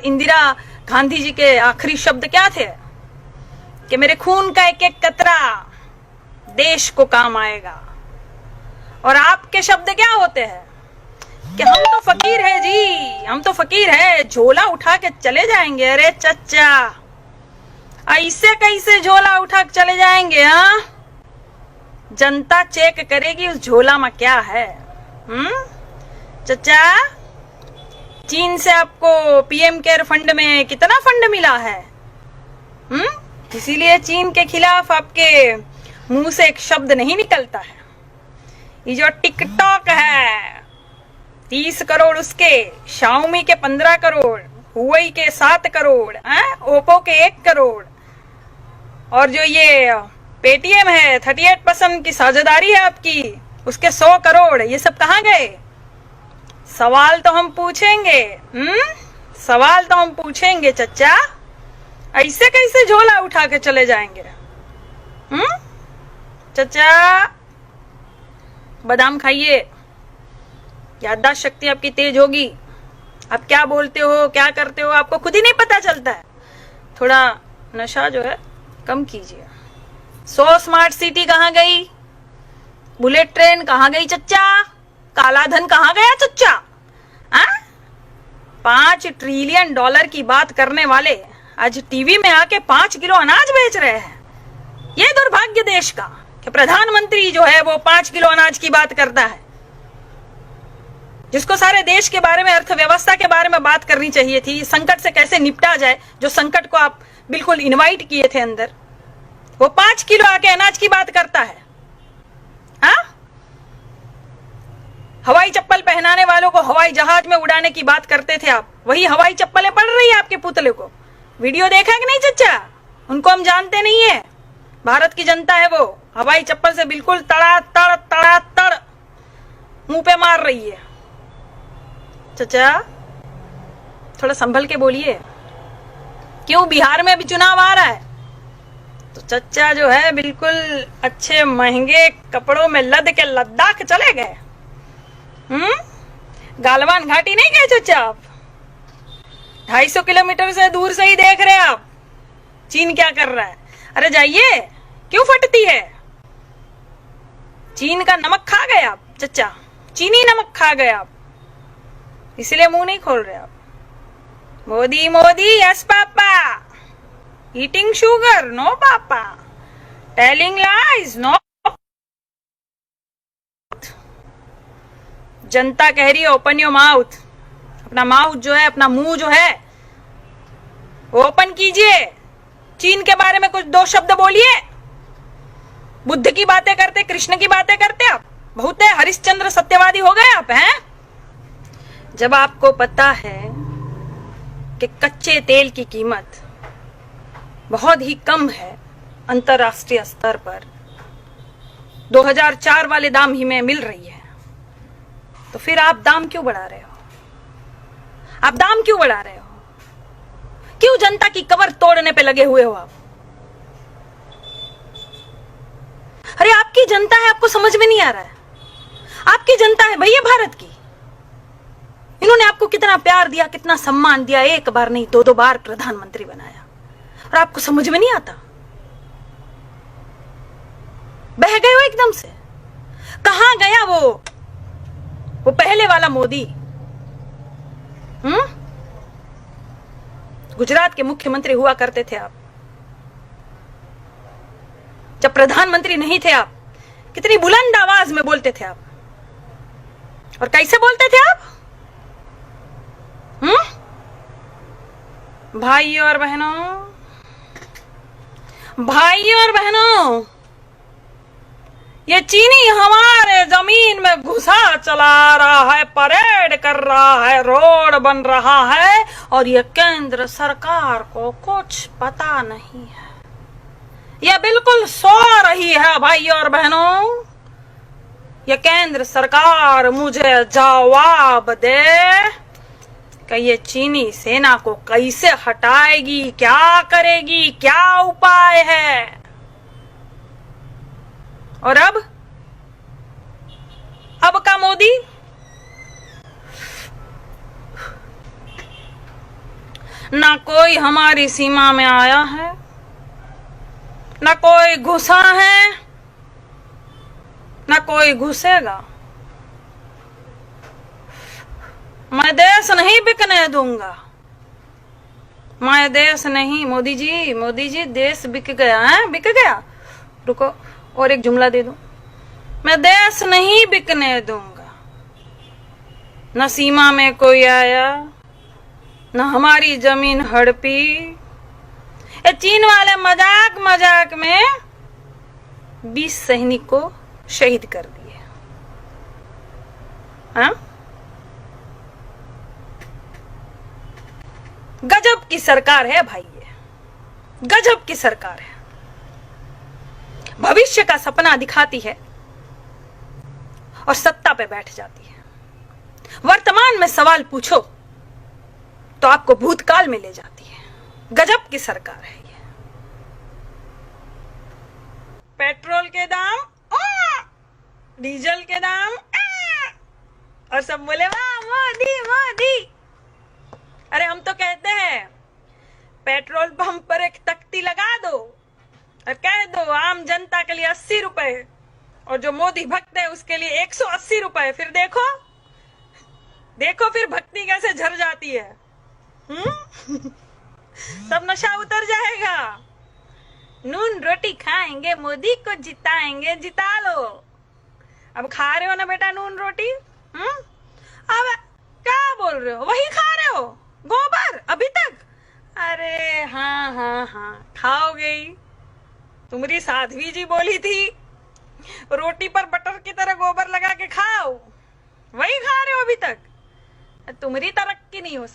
इंदिरा गांधी जी के आखिरी शब्द क्या थे कि मेरे खून का एक एक कतरा देश को काम आएगा। और आपके शब्द क्या होते हैं कि हम तो फकीर है जी, हम तो फकीर है, झोला उठा के चले जाएंगे। अरे चच्चा, ऐसे कैसे झोला उठा के चले जाएंगे? हाँ, जनता चेक करेगी उस झोला में क्या है। चच्चा, चीन से आपको पीएम केयर फंड में कितना फंड मिला है? इसीलिए चीन के खिलाफ आपके मुंह से एक शब्द नहीं निकलता है। ये जो टिकटॉक है 30 करोड़ उसके, शाओमी के 15 करोड़, हुआई के 7 करोड़, ओप्पो के 1 करोड़, और जो ये पेटीएम है 38% की साझेदारी है आपकी, उसके 100 करोड़, ये सब कहाँ गए? सवाल तो हम पूछेंगे, सवाल तो हम पूछेंगे चच्चा। ऐसे कैसे झोला उठा के चले जाएंगे? चच्चा, बादाम खाइए, याददाश्त शक्ति आपकी तेज होगी। आप क्या बोलते हो, क्या करते हो, आपको खुद ही नहीं पता चलता है। थोड़ा नशा जो है कम कीजिए। 100 स्मार्ट सिटी कहाँ गई? बुलेट ट्रेन कहाँ गई चच्चा? काला धन कहाँ गया चच्चा? 5 ट्रिलियन डॉलर की बात करने वाले आज टीवी में आके 5 किलो अनाज बेच रहे हैं। ये दुर्भाग्य देश का कि प्रधानमंत्री जो है वो 5 किलो अनाज की बात करता है, जिसको सारे देश के बारे में, अर्थव्यवस्था के बारे में बात करनी चाहिए थी। संकट से कैसे निपटा जाए, जो संकट को आप बिल्कुल इनवाइट किए थे अंदर, वो 5 किलो आके अनाज की बात करता है। हवाई चप्पल पहनाने वालों को हवाई जहाज में उड़ाने की बात करते थे आप, वही हवाई चप्पलें पड़ रही है आपके पुतले को। वीडियो देखा कि नहीं चच्चा? उनको हम जानते नहीं है, भारत की जनता है वो। हवाई चप्पल से बिल्कुल तड़ा मुंह पे मार रही है। चच्चा, थोड़ा संभल के बोलिए। क्यों? बिहार में भी चुनाव आ रहा है, तो चच्चा जो है बिल्कुल अच्छे महंगे कपड़ों में लद के लद्दाख चले गए। गालवान घाटी नहीं गए चच्चा आप? 250 किलोमीटर से दूर से ही देख रहे हैं आप चीन क्या कर रहा है। अरे जाइए, क्यों फटती है? चीन का नमक खा गए आप चच्चा, चीनी नमक खा गए आप, इसलिए मुंह नहीं खोल रहे आप। Modi Modi, yes papa, eating sugar, no papa, telling lies, no. जनता कह रही है ओपन योर माउथ। अपना माउथ जो है, अपना मुंह जो है ओपन कीजिए। चीन के बारे में कुछ 2 शब्द बोलिए। बुद्ध की बातें करते, कृष्ण की बातें करते आप, बहुत है हरिश्चंद्र सत्यवादी हो गए आप हैं। जब आपको पता है कि कच्चे तेल की कीमत बहुत ही कम है अंतरराष्ट्रीय स्तर पर, 2004 वाले दाम ही में मिल रही है, तो फिर आप दाम क्यों बढ़ा रहे हो? आप दाम क्यों बढ़ा रहे हो? क्यों जनता की कमर तोड़ने पे लगे हुए हो आप? अरे आपकी जनता है, आपको समझ में नहीं आ रहा है? आपकी जनता है भैया भारत की। इन्होंने आपको कितना प्यार दिया, कितना सम्मान दिया, 1 बार नहीं 2-2 बार प्रधानमंत्री बनाया, और आपको समझ में नहीं आता? बह गए हो एकदम से। कहां गया वो पहले वाला मोदी? गुजरात के मुख्यमंत्री हुआ करते थे आप, जब प्रधानमंत्री नहीं थे आप, कितनी बुलंद आवाज में बोलते थे आप, और कैसे बोलते थे आप? भाइयों और बहनों, ये चीनी हमारे जमीन में घुसा चला रहा है, परेड कर रहा है, रोड बन रहा है, और ये केंद्र सरकार को कुछ पता नहीं है। ये बिल्कुल सो रही है भाइयों और बहनों। ये केंद्र सरकार मुझे जवाब दे कि ये चीनी सेना को कैसे हटाएगी, क्या करेगी, क्या उपाय है। और अब का मोदी ना कोई हमारी सीमा में आया है, ना कोई घुसा है, ना कोई घुसेगा। मैं देश नहीं बिकने दूंगा, मैं देश नहीं। मोदी जी देश बिक गया है, बिक गया। रुको और एक जुमला दे दो। मैं देश नहीं बिकने दूंगा, न सीमा में कोई आया, न हमारी जमीन हड़पी। ये चीन वाले मजाक मजाक में 20 सैनिक को शहीद कर दिए। हाँ? गजब की सरकार है भाई, ये गजब की सरकार है। भविष्य का सपना दिखाती है और सत्ता पे बैठ जाती है। वर्तमान में सवाल पूछो तो आपको भूतकाल में ले जाती है। गजब की सरकार है ये। पेट्रोल के दाम, डीजल के दाम, और सब बोले वाह मोदी मोदी। अरे हम तो कहते हैं पेट्रोल पंप पर एक तख्ती लगा दो और कह दो आम जनता के लिए 80 रुपए और जो मोदी भक्त है उसके लिए 180 रुपए। फिर देखो देखो फिर भक्ति कैसे झर जाती है। सब नशा उतर जाएगा। नून रोटी खाएंगे, मोदी को जिताएंगे, जिता लो। अब खा रहे हो ना बेटा नून रोटी? अब क्या बोल रहे हो? वही खा रहे हो गोबर अभी तक? अरे हाँ हाँ हाँ खाओगे ही। तुम्हारी साध्वी जी बोली थी रोटी पर बटर की तरह गोबर लगा के खाओ, वही खा रहे हो अभी तक। तुम्हारी तरक्की नहीं हो सकती।